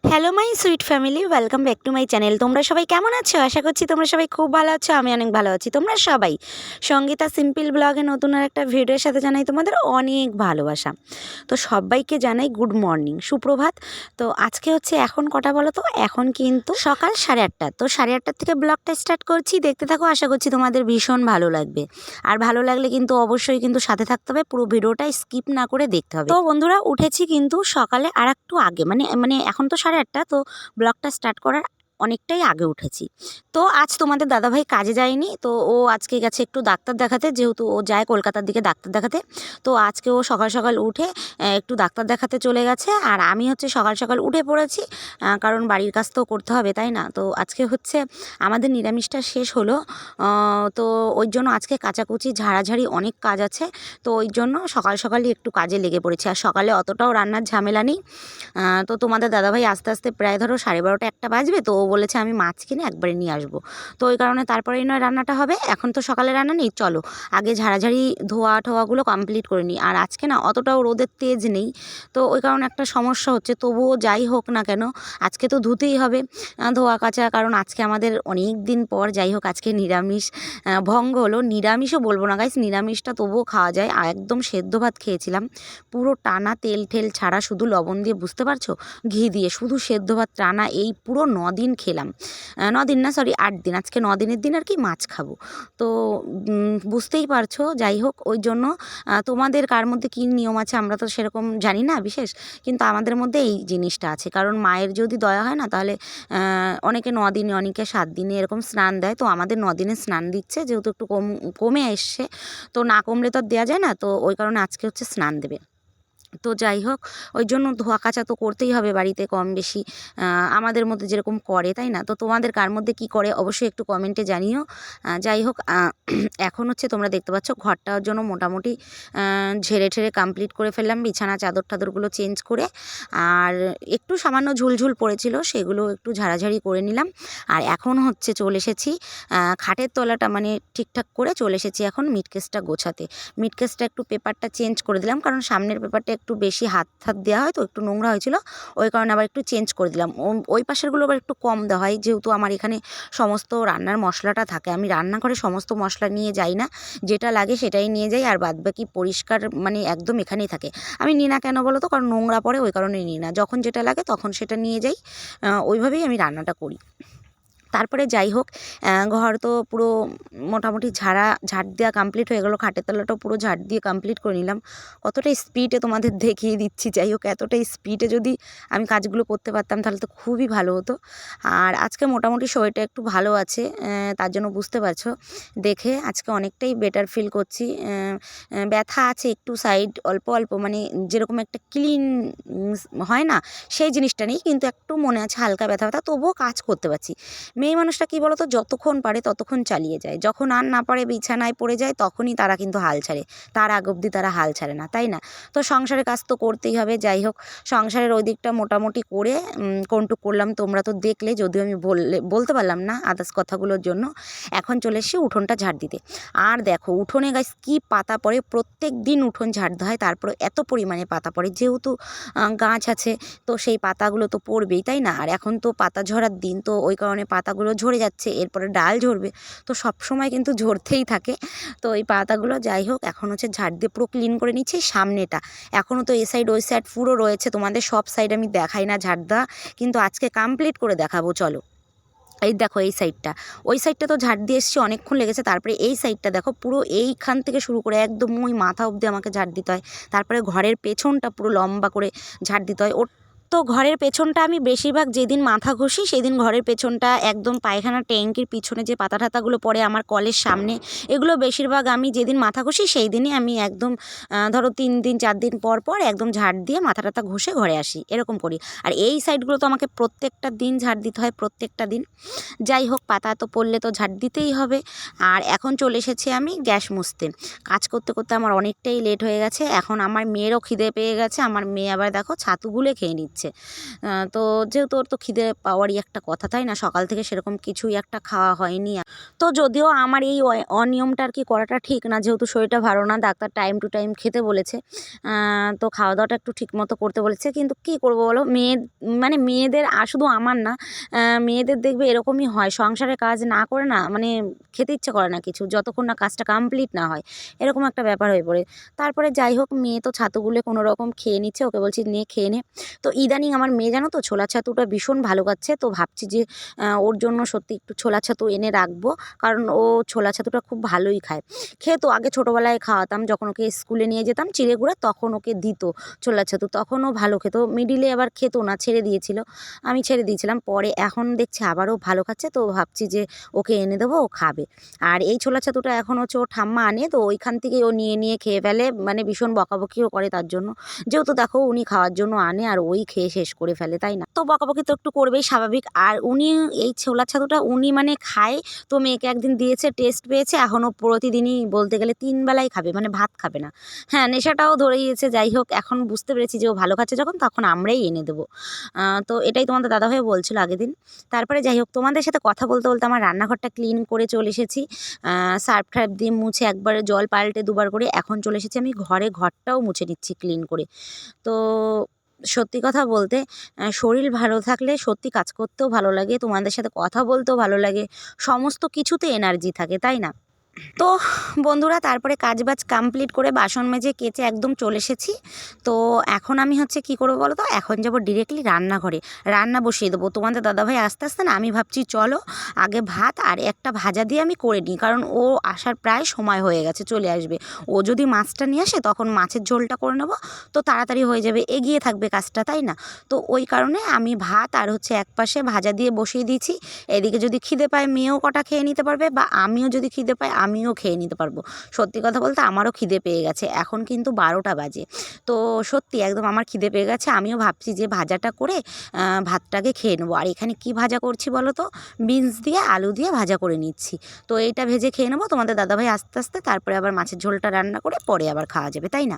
Hello my sweet family, welcome back to my channel. তোমরা সবাই কেমন আছো? আশা করছি তোমরা সবাই খুব ভালো আছো। আমি অনেক ভালো আছি। তোমরা সবাই সঙ্গীতা সিম্পল ব্লগে নতুন আর একটা ভিডিওর সাথে জানাই তোমাদের অনেক ভালোবাসা। তো সবাইকে জানাই গুড মর্নিং, সুপ্রভাত। তো আজকে হচ্ছে এখন কটা বলো তো? এখন কিন্তু সকাল 8:30। তো 8:30 থেকে ব্লগটা স্টার্ট করছি, দেখতে থাকো। আশা করছি তোমাদের ভীষণ ভালো লাগবে। আর ভালো লাগলে কিন্তু অবশ্যই কিন্তু সাথে থাকতে হবে, পুরো ভিডিওটা স্কিপ না করে দেখতে হবে। তো বন্ধুরা, উঠেছি কিন্তু সকালে আর একটু আগে, মানে এখন তো 8:30। তো ব্লগটা স্টার্ট করার অনেকটাই আগে উঠেছি। তো আজ তোমাদের দাদাভাই কাজে যায়নি, তো ও আজকে গেছে একটু ডাক্তার দেখাতে, যেহেতু ও যায় কলকাতার দিকে ডাক্তার দেখাতে। তো আজকে ও সকাল সকাল উঠে একটু ডাক্তার দেখাতে চলে গেছে। আর আমি হচ্ছে সকাল সকাল উঠে পড়েছি, কারণ বাড়ির কাজ তো করতে হবে, তাই না? তো আজকে হচ্ছে আমাদের নিরামিষটা শেষ হলো। তো ওই জন্য আজকে কাচাকুচি ঝাড়াঝাড়ি অনেক কাজ আছে। তো ওই জন্য সকাল সকালই একটু কাজে লেগে পড়েছি। আর সকালে অতটাও রান্নার ঝামেলা নেই। তো তোমাদের দাদাভাই আস্তে আস্তে প্রায় ধরো 12:30 1টা বাজবে। তো ও বলেছে আমি মাছ কিনে একবারে নিয়ে আসবো। তো ওই কারণে তারপরেই নয় রান্নাটা হবে। এখন তো সকালে রান্না নেই, চলো আগে ঝাড়াঝাড়ি ধোয়া ঠোয়াগুলো কমপ্লিট করে নিই। আর আজকে না অতটাও রোদের তেজ নেই, তো ওই কারণে একটা সমস্যা হচ্ছে। তবুও যাই হোক না কেন, আজকে তো ধুতেই হবে ধোয়া কাচা, কারণ আজকে আমাদের অনেক দিন পর যাই হোক আজকে নিরামিষ ভঙ্গ হলো। নিরামিষও বলবো না গাইস, নিরামিষটা তবুও খাওয়া যায়। আর একদম সেদ্ধ ভাত খেয়েছিলাম, পুরো টানা তেল ঠেল ছাড়া, শুধু লবণ দিয়ে, বুঝতে পারছো, ঘি দিয়ে শুধু সেদ্ধ ভাত টানা। এই পুরো 9 দিন খেলাম। 9 দিন না, সরি 8 দিন। আজকে 9 দিনের দিন আর কি মাছ খাবো। তো বুঝতেই পারছো। যাই হোক, ওই জন্য তোমাদের কার মধ্যে কী নিয়ম আছে আমরা তো সেরকম জানি না বিশেষ, কিন্তু আমাদের মধ্যে এই জিনিসটা আছে। কারণ মায়ের যদি দয়া হয় না, তাহলে অনেকে 9 দিনে, অনেকে 7 দিনে এরকম স্নান দেয়। তো আমাদের 9 দিনে স্নান দিচ্ছে, যেহেতু একটু কমে এসছে। তো না কমলে তো আর দেওয়া যায় না। তো ওই কারণে আজকে হচ্ছে স্নান দেবে। তো যাই হোক, ওই জন্য ধোয়া কাচা তো করতেই হবে বাড়িতে কম বেশি, আমাদের মধ্যে যেরকম করে, তাই না? তো তোমাদের কার মধ্যে কি করে অবশ্যই একটু কমেন্টে জানিও। যাই হোক, এখন হচ্ছে তোমরা দেখতে পাচ্ছ ঘরটার জন্য মোটামুটি ঝেড়ে ঠেড়ে কমপ্লিট করে ফেললাম, বিছানা চাদর টাদরগুলো চেঞ্জ করে। আর একটু সামান্য ঝুলঝুল পড়েছিল, সেগুলো একটু ঝাড়াঝাড়ি করে নিলাম। আর এখন হচ্ছে চলে এসেছি খাটের তলাটা মানে ঠিকঠাক করে চলে এসেছি এখন মিটকেসটা গোছাতে। মিটকেসটা একটু পেপারটা চেঞ্জ করে দিলাম, কারণ সামনের পেপারটা একটু বেশি হাত দেওয়া হয়, তো একটু নোংরা হয়েছিল। ওই কারণে আবার একটু চেঞ্জ করে দিলাম। ওই পাশেরগুলো আবার একটু কম দেওয়া হয়, যেহেতু আমার এখানে সমস্ত রান্নার মশলাটা থাকে। আমি রান্নাঘরে সমস্ত মশলা নিয়ে যাই না, যেটা লাগে সেটাই নিয়ে যাই। আর বাদবাকি পরিষ্কার মানে একদম এখানেই থাকে। আমি নিই না কেন বলো তো? কারণ নোংরা পড়ে, ওই কারণেই নিই না। যখন যেটা লাগে তখন সেটা নিয়ে যাই। ওইভাবেই আমি রান্নাটা করি। তারপরে যাই হোক, ঘর তো পুরো মোটামুটি ঝাড় দেওয়া কমপ্লিট হয়ে গেলো। খাটের তলাটাও পুরো ঝাড় দিয়ে কমপ্লিট করে নিলাম। কতটা স্পিডে তোমাদের দেখিয়ে দিচ্ছি। যাই হোক, এতটা স্পিডে যদি আমি কাজগুলো করতে পারতাম তাহলে তো খুবই ভালো হতো। আর আজকে মোটামুটি শরীরটা একটু ভালো আছে, তার জন্য বুঝতে পারছো দেখে আজকে অনেকটাই বেটার ফিল করছি। ব্যথা আছে একটু সাইড অল্প অল্প, মানে যেরকম একটা ক্লিন হয় না, সেই জিনিসটা নেই, কিন্তু একটু মনে আছে হালকা ব্যথা ব্যথা, তবুও কাজ করতে পারছি। মেয়ে মানুষটা কী বলো তো, যতক্ষণ পারে ততক্ষণ চালিয়ে যায়। যখন আর না পারে, বিছানায় পড়ে যায়, তখনই তারা কিন্তু হাল ছাড়ে। তার আগ অবধি তারা হাল ছাড়ে না, তাই না? তো সংসারের কাজ তো করতেই হবে। যাই হোক, সংসারের ওই দিকটা মোটামুটি করে কোনটুক করলাম তোমরা তো দেখলে, যদিও আমি বলতে পারলাম না আদার্স কথাগুলোর জন্য। এখন চলে এসেছি উঠোনটা ঝাড় দিতে। আর দেখো উঠোনে গাছ কী পাতা পড়ে, প্রত্যেক দিন উঠোন ঝাড় দেওয়া হয়, তারপরে এত পরিমাণে পাতা পড়ে। যেহেতু গাছ আছে, তো সেই পাতাগুলো তো পড়বেই, তাই না? আর এখন তো পাতা ঝরার দিন, তো ওই কারণে পাতাগুলো ঝরে যাচ্ছে, এরপরে ডাল ঝরবে। তো সব সময় কিন্তু ঝরতেই থাকে। তো এই পাতাগুলো যাই হোক এখন হচ্ছে ঝাড় দিয়ে পুরো ক্লিন করে নিচ্ছি। সামনেটা এখনও তো এই সাইড ওই সাইড পুরো রয়েছে, তোমাদের সব সাইড আমি দেখাই না ঝাড় দেওয়া, কিন্তু আজকে কমপ্লিট করে দেখাবো। চলো, এই দেখো এই সাইডটা, ওই সাইডটা তো ঝাড় দিয়ে এসেছি, অনেকক্ষণ লেগেছে। তারপরে এই সাইডটা দেখো, পুরো এইখান থেকে শুরু করে একদম ওই মাথা অবধি আমাকে ঝাড় দিতে হয়। তারপরে ঘরের পেছনটা পুরো লম্বা করে ঝাড় দিতে হয়। তো ঘরের পেছনটা আমি বেশিরভাগ যেদিন মাথা ঘষি সেদিন ঘরের পেছনটা একদম পায়খানার ট্যাঙ্কির পিছনে যে পাতা ঠাতাগুলো পড়ে আমার কলের সামনে, এগুলো বেশিরভাগ আমি যেদিন মাথা ঘষি সেই দিনই আমি একদম ধরো 3 দিন 4 দিন পর পর একদম ঝাড় দিয়ে মাথা টাথা ঘষে ঘরে আসি, এরকম করি। আর এই সাইডগুলো তো আমাকে প্রত্যেকটা দিন ঝাড় দিতে হয়, প্রত্যেকটা দিন। যাই হোক, পাতা তো পড়লে তো ঝাড় দিতেই হবে। আর এখন চলে এসেছি আমি গ্যাস মুছতে। কাজ করতে করতে আমার অনেকটাই লেট হয়ে গেছে। এখন আমার মেয়েরও খিদে পেয়ে গেছে। আমার মেয়ে আবার দেখো ছাতু গুলে খেয়ে নিচ্ছে। দিচ্ছে। তো যেহেতু ওর তো খিদে পাওয়ারই একটা কথা, তাই না? সকাল থেকে সেরকম কিছুই একটা খাওয়া হয়নি। তো যদিও আমার এই অনিয়মটা আর কি করাটা ঠিক না, যেহেতু শরীরটা ভালো না, ডাক্তার টাইম টু টাইম খেতে বলেছে। তো খাওয়া দাওয়াটা একটু ঠিক মতো করতে বলেছে, কিন্তু কী করবো বলো, মানে মেয়েদের শুধু আমার না, মেয়েদের দেখবে এরকমই হয়, সংসারে কাজ না করে না মানে খেতে ইচ্ছে করে না কিছু, যতক্ষণ না কাজটা কমপ্লিট না হয়, এরকম একটা ব্যাপার হয়ে পড়ে। তারপরে যাই হোক, মেয়ে তো ছাতুগুলো কোনো রকম খেয়ে নিচ্ছে, ওকে বলছি নে খেয়ে নে। তো ইদানিং আমার মেয়ে জানো তো ছোলা ছাতুটা ভীষণ ভালো খাচ্ছে, তো ভাবছি যে ওর জন্য সত্যি একটু ছোলা ছাতু এনে রাখবো, কারণ ও ছোলা ছাতুটা খুব ভালোই খায়। খেতো আগে, ছোটোবেলায় খাওয়াতাম যখন ওকে স্কুলে নিয়ে যেতাম চিড়েগুড়া, তখন ওকে দিত ছোলা ছাতু, তখন ও ভালো খেত। মিডিলে আবার খেতো না, ছেড়ে দিয়েছিল, আমি ছেড়ে দিয়েছিলাম, পরে এখন দেখছি আবারও ভালো খাচ্ছে, তো ভাবছি যে ওকে এনে দেবো, ও খাবে। আর এই ছোলা ছাতুটা এখন হচ্ছে ওর ঠাম্মা আনে, তো ওইখান থেকেই ও নিয়ে নিয়ে খেয়ে ফেলে, মানে ভীষণ বকাবকিও করে তার জন্য, যেহেতু দেখো উনি খাওয়ার জন্য আনে আর ওই খেয়ে শেষ করে ফেলে, তাই না? তো বকাবকি তো একটু করবেই, স্বাভাবিক। আর উনি এই ছোলা ছাতুটা উনি মানে খায়, তো মেয়েকে একদিন দিয়েছে, টেস্ট পেয়েছে, এখনও প্রতিদিনই বলতে গেলে 3 বেলাই খাবে, মানে ভাত খাবে না। হ্যাঁ, নেশাটাও ধরে গিয়েছে। যাই হোক, এখন বুঝতে পেরেছি যে ও ভালো খাচ্ছে যখন, তখন আমরাই এনে দেবো। তো এটাই তোমাদের দাদাভাই বলছিল আগের দিন। তারপরে যাই হোক, তোমাদের সাথে কথা বলতে বলতে আমার রান্নাঘরটা ক্লিন করে চলে এসেছি, সার্ফ টার্ফ দিয়ে মুছে, একবারে জল পাল্টে দুবার করে এখন চলে এসেছি আমি ঘরটাও মুছে নিচ্ছি ক্লিন করে। তো সত্যি কথা বলতে শরীর ভালো থাকলে সত্যি কাজ করতেও ভালো লাগে, তোমাদের সাথে কথা বলতেও ভালো লাগে, সমস্ত কিছুতে এনার্জি থাকে, তাই না? তো বন্ধুরা, তারপরে কাজবাজ কমপ্লিট করে বাসন মেজে কেচে একদম চলে এসেছি। তো এখন আমি হচ্ছে কী করবো বলো তো, এখন যাব ডিরেক্টলি রান্নাঘরে, রান্না বসিয়ে দেবো। তোমাদের দাদাভাই আস্তে আস্তে না, আমি ভাবছি চলো আগে ভাত আর একটা ভাজা দিয়ে আমি করে নিই, কারণ ও আসার প্রায় সময় হয়ে গেছে, চলে আসবে। ও যদি মাছটা নিয়ে আসে তখন মাছের ঝোলটা করে নেবো, তো তাড়াতাড়ি হয়ে যাবে, এগিয়ে থাকবে কাজটা, তাই না? তো ওই কারণে আমি ভাত আর হচ্ছে একপাশে ভাজা দিয়ে বসিয়ে দিয়েছি। এদিকে যদি খিদে পায় মেয়েও কটা খেয়ে নিতে পারবে, বা আমিও যদি খিদে পাই আমিও খেয়ে নিতে পারবো। সত্যি কথা বলতে আমারও খিদে পেয়ে গেছে, এখন কিন্তু 12টা বাজে। তো সত্যি একদম আমার খিদে পেয়ে গেছে, আমিও ভাবছি যে ভাজাটা করে ভাতটাকে খেয়ে নেবো। আর এখানে কি ভাজা করছি বলো তো, বিনস দিয়ে আলু দিয়ে ভাজা করে নিচ্ছি। তো এইটা ভেজে খেয়ে নেবো, তোমাদের দাদাভাই আস্তে আস্তে তারপরে আবার মাছের ঝোলটা রান্না করে পরে আবার খাওয়া যাবে, তাই না?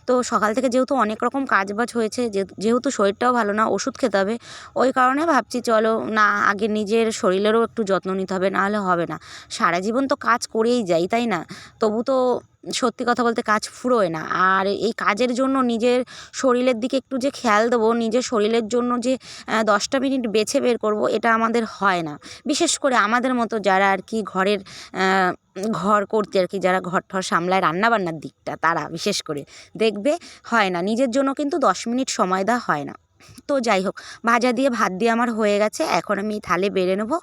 তো সকাল থেকে যেহেতু অনেক রকম কাজবাজ হয়েছে, যেহেতু শরীরটাও ভালো না, ওষুধ খেতে হবে, ওই কারণে ভাবছি চলো না, আগে নিজের শরীরেরও একটু যত্ন নিতে হবে, নাহলে হবে না। সারা জীবন তো কাজ করেই যাই, তাই না? তবু তো সত্যি কথা বলতে কাজ ফুরোয় না। আর এই কাজের জন্য নিজের শরীরের দিকে একটু যে খেয়াল দেবো, নিজের শরীরের জন্য যে 10টা মিনিট বেছে বের করব, এটা আমাদের হয় না। বিশেষ করে আমাদের মতো যারা আর কি ঘরের ঘর করতে আর কি, যারা ঘর ঠর সামলায়, রান্নাবান্নার দিকটা, তারা বিশেষ করে দেখবে হয় না, নিজের জন্য কিন্তু 10 মিনিট সময় দেওয়া হয় না। তো যাই হোক, ভাজা দিয়ে ভাত দিয়ে আমার হয়ে গেছে, এখন আমি থালে বেড়ে নেবো,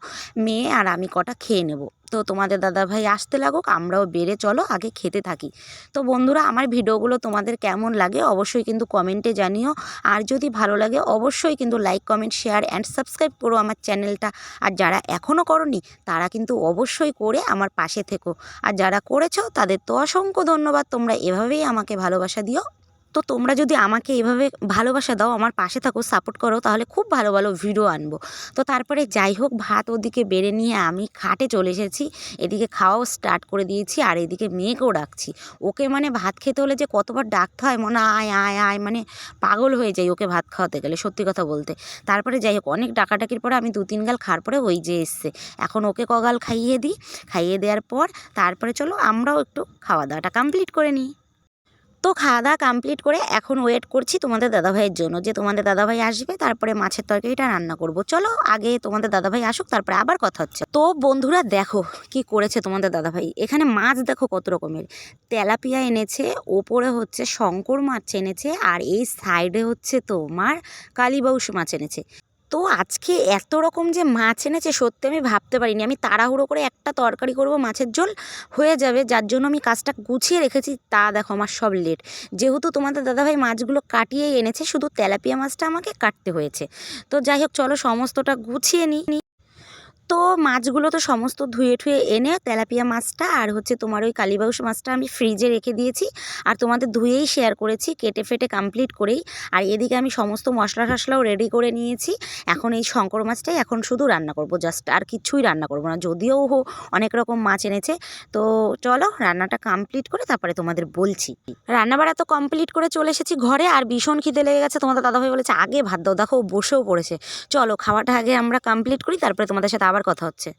মেয়ে আর আমি কটা খেয়ে নেব। তো তোমাদের দাদাভাই আসতে লাগুক, আমরাও বেড়ে চলো আগে খেতে থাকি। তো বন্ধুরা, আমার ভিডিওগুলো তোমাদের কেমন লাগে অবশ্যই কিন্তু কমেন্টে জানিও। আর যদি ভালো লাগে অবশ্যই কিন্তু like, comment, share and subscribe করো আমার চ্যানেলটা। আর যারা এখনও করনি তারা কিন্তু অবশ্যই করে আমার পাশে থেকো। আর যারা করেছো তাদের তো অসংখ্য ধন্যবাদ, তোমরা এভাবেই আমাকে ভালোবাসা দিও। তো তোমরা যদি আমাকে এভাবে ভালোবাসা দাও, আমার পাশে থাকো, সাপোর্ট করো, তাহলে খুব ভালো ভালো ভিডিও আনবো। তো তারপরে যাই হোক, ভাত ওদিকে বেড়ে নিয়ে আমি খাটে চলে এসেছি, এদিকে খাওয়াও স্টার্ট করে দিয়েছি, আর এদিকে মেয়েকেও ডাকছি। ওকে মানে ভাত খেতে হলে যে কতবার ডাকতে হয়, মনে আয় আয় আয়, মানে পাগল হয়ে যাই ওকে ভাত খাওয়াতে গেলে, সত্যি কথা বলতে। তারপরে যাই হোক, অনেক ডাকাডাকির পরে আমি 2-3 গাল খাওয়ার পরে ওই যে এসছে, এখন ওকে কগাল খাইয়ে দিই, খাইয়ে দেওয়ার পর তারপরে চলো আমরাও একটু খাওয়া দাওয়াটা কমপ্লিট করে নিই। তো খাওয়া দাওয়া কমপ্লিট করে এখন ওয়েট করছি তোমাদের দাদাভাইয়ের জন্য, যে তোমাদের দাদাভাই আসবে, তারপরে মাছের তরকারিটা রান্না করব। চলো আগে তোমাদের দাদাভাই আসুক, তারপরে আবার কথা হচ্ছে। তো বন্ধুরা দেখো কি করেছে তোমাদের দাদাভাই, এখানে মাছ দেখো কত রকমের, তেলাপিয়া এনেছে, ওপরে হচ্ছে শঙ্কর মাছ এনেছে, আর এই সাইডে হচ্ছে তোমার কালীবাউস মাছ এনেছে। তো আজকে এত রকম যে মাছ এনেছে সত্যি আমি ভাবতে পারিনি। আমি তাড়াহুড়ো করে একটা তরকারি করব, মাছের ঝোল হয়ে যাবে, যার জন্য আমি কাজটা গুছিয়ে রেখেছি, তা দেখো আমার সব লেট। যেহেতু তোমাদের দাদাভাই মাছগুলো কাটিয়েই এনেছে, শুধু তেলাপিয়া মাছটা আমাকে কাটতে হয়েছে। তো যাই হোক, চলো সমস্তটা গুছিয়ে নিই। তো মাছগুলো তো সমস্ত ধুয়ে ঠুয়ে এনে তেলাপিয়া মাছটা আর হচ্ছে তোমার ওই কালীবাউস মাছটা আমি ফ্রিজে রেখে দিয়েছি, আর তোমাদের ধুয়েই শেয়ার করেছি কেটে ফেটে কমপ্লিট করেই। আর এদিকে আমি সমস্ত মশলা টশলাও রেডি করে নিয়েছি। এখন এই শঙ্কর মাছটাই এখন শুধু রান্না করব, জাস্ট আর কিছুই রান্না করব না, যদিও অনেক রকম মাছ এনেছে। তো চলো রান্নাটা কমপ্লিট করে তারপরে তোমাদের বলছি। রান্নাবাড়া তো কমপ্লিট করে চলে এসেছি ঘরে, আর ভীষণ খিদে লেগে গেছে। তোমাদের দাদাভাই বলেছে আগে ভাত দাও, দেখো ও বসেও পড়েছে। চলো খাওয়াটা আগে আমরা কমপ্লিট করি, তারপরে তোমাদের সাথে আবার কথা হচ্ছে।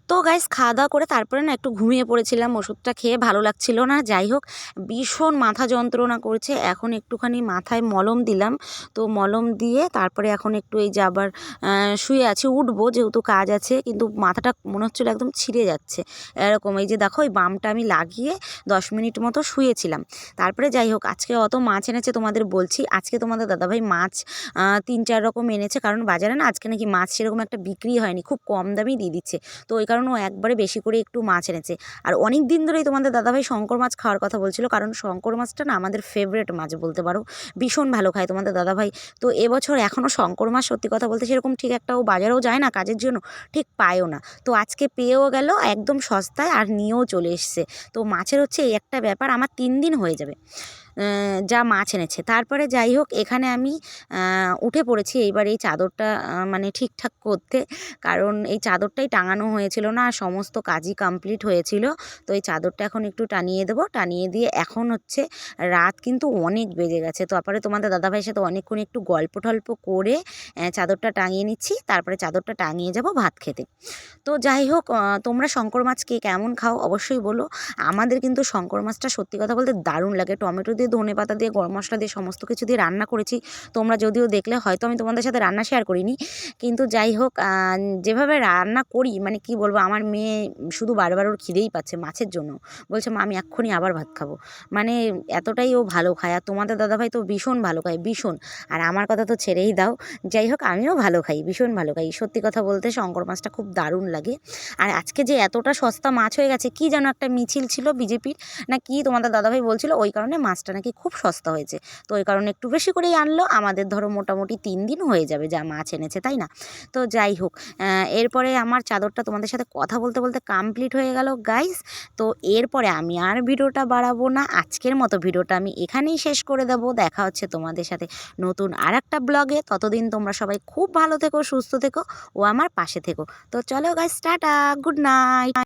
তো গাইস খাওয়া দাওয়া করে তারপরে না একটু ঘুমিয়ে পড়েছিলাম, ওষুধটা খেয়ে ভালো লাগছিল না। যাই হোক ভীষণ মাথা যন্ত্রণা করছে, এখন একটুখানি মাথায় মলম দিলাম। তো মলম দিয়ে তারপরে এখন একটু এই যে আবার শুয়ে আছি, উঠবো যেহেতু কাজ আছে, কিন্তু মাথাটা মনে হচ্ছিলো একদম ছিঁড়ে যাচ্ছে এরকম। এই যে দেখো এই বামটা আমি লাগিয়ে 10 মিনিট মতো শুয়েছিলাম। তারপরে যাই হোক আজকে অত মাছ এনেছে তোমাদের বলছি। আজকে তোমাদের দাদাভাই মাছ 3-4 রকম এনেছে, কারণ বাজারে না আজকে নাকি মাছ সেরকম একটা বিক্রি হয়নি, খুব কম দামেই দিয়ে দিচ্ছে। তো ওই কারণে ও একবারে বেশি করে একটু মাছ এনেছে। আর অনেক দিন ধরেই তোমাদের দাদাভাই শঙ্কর মাছ খাওয়ার কথা বলছিল, কারণ শঙ্কর মাছটা না আমাদের ফেভারিট মাছ বলতে পারো, ভীষণ ভালো খায় তোমাদের দাদাভাই। তো এবছর এখনও শঙ্কর মাছ সত্যি কথা বলতে সেরকম ঠিক একটা ও বাজারেও যায় না কাজের জন্য, ঠিক পায়ও না। তো আজকে পেয়েও গেল একদম সস্তায়, আর নিয়েও চলে এসছে। তো মাছের হচ্ছে এই একটা ব্যাপার, আমার 3 দিন হয়ে যাবে যা মাছ এনেছে। তারপরে যাই হোক এখানে আমি উঠে পড়েছি এইবার এই চাদরটা মানে ঠিকঠাক করতে, কারণ এই চাদরটাই টাঙানো হয়েছিল না, সমস্ত কাজই কমপ্লিট হয়েছিল। তো এই চাদরটা এখন একটু টানিয়ে দেবো, টানিয়ে দিয়ে এখন হচ্ছে রাত কিন্তু অনেক বেজে গেছে। তো তারপরে তোমাদের দাদাভাইয়ের সাথে অনেকক্ষণ একটু গল্প টল্প করে চাদরটা টাঙিয়ে নিচ্ছি, তারপরে চাদরটা টাঙিয়ে যাব ভাত খেতে। তো যাই হোক তোমরা শঙ্কর মাছ কে কেমন খাও অবশ্যই বলো। আমাদের কিন্তু শঙ্কর মাছটা সত্যি কথা বলতে দারুণ লাগে, টমেটো দিয়ে ধনেপাতা দিয়ে গরম মশলা দিয়ে সমস্ত কিছু দিয়ে রান্না করেছি। তোমরা যদিও দেখলে, হয়তো আমি তোমাদের সাথে রান্না শেয়ার করিনি, কিন্তু যাই হোক যেভাবে রান্না করি মানে কি বলবো, আমার মেয়ে শুধু বারবার ওর খিদেই পাচ্ছে মাছের জন্য, বলছে মা আমি এক্ষুনি আবার ভাত খাবো, মানে এতটাই ও ভালো খায়। আর তোমাদের দাদাভাই তো ভীষণ ভালো খায়, ভীষণ। আর আমার কথা তো ছেড়েই দাও, যাই হোক আমিও ভালো খাই, ভীষণ ভালো খাই। সত্যি কথা বলতে শঙ্কর মাছটা খুব দারুণ লাগে। আর আজকে যে এতটা সস্তা মাছ হয়ে গেছে, কি যেন একটা মিছিল ছিল বিজেপির না কি তোমাদের দাদাভাই বলছিল, ওই কারণে মাছটা নাকি খুব সস্তা হয়েছে। তো ওই কারণে একটু বেশি করেই আনলো, আমাদের ধরো মোটামুটি 3 দিন হয়ে যাবে যা মাছ এনেছে, তাই না? তো যাই হোক এরপরে আমার চাদরটা তোমাদের সাথে কথা বলতে বলতে কমপ্লিট হয়ে গেল গাইস। তো এরপরে আমি আর ভিডিওটা বাড়াবো না, আজকের মতো ভিডিওটা আমি এখানেই শেষ করে দেবো। দেখা হচ্ছে তোমাদের সাথে নতুন আর একটা ব্লগে, ততদিন তোমরা সবাই খুব ভালো থেকো, সুস্থ থেকো ও আমার পাশে থেকো। তো চলো গাইস, টাটা, গুড নাইট।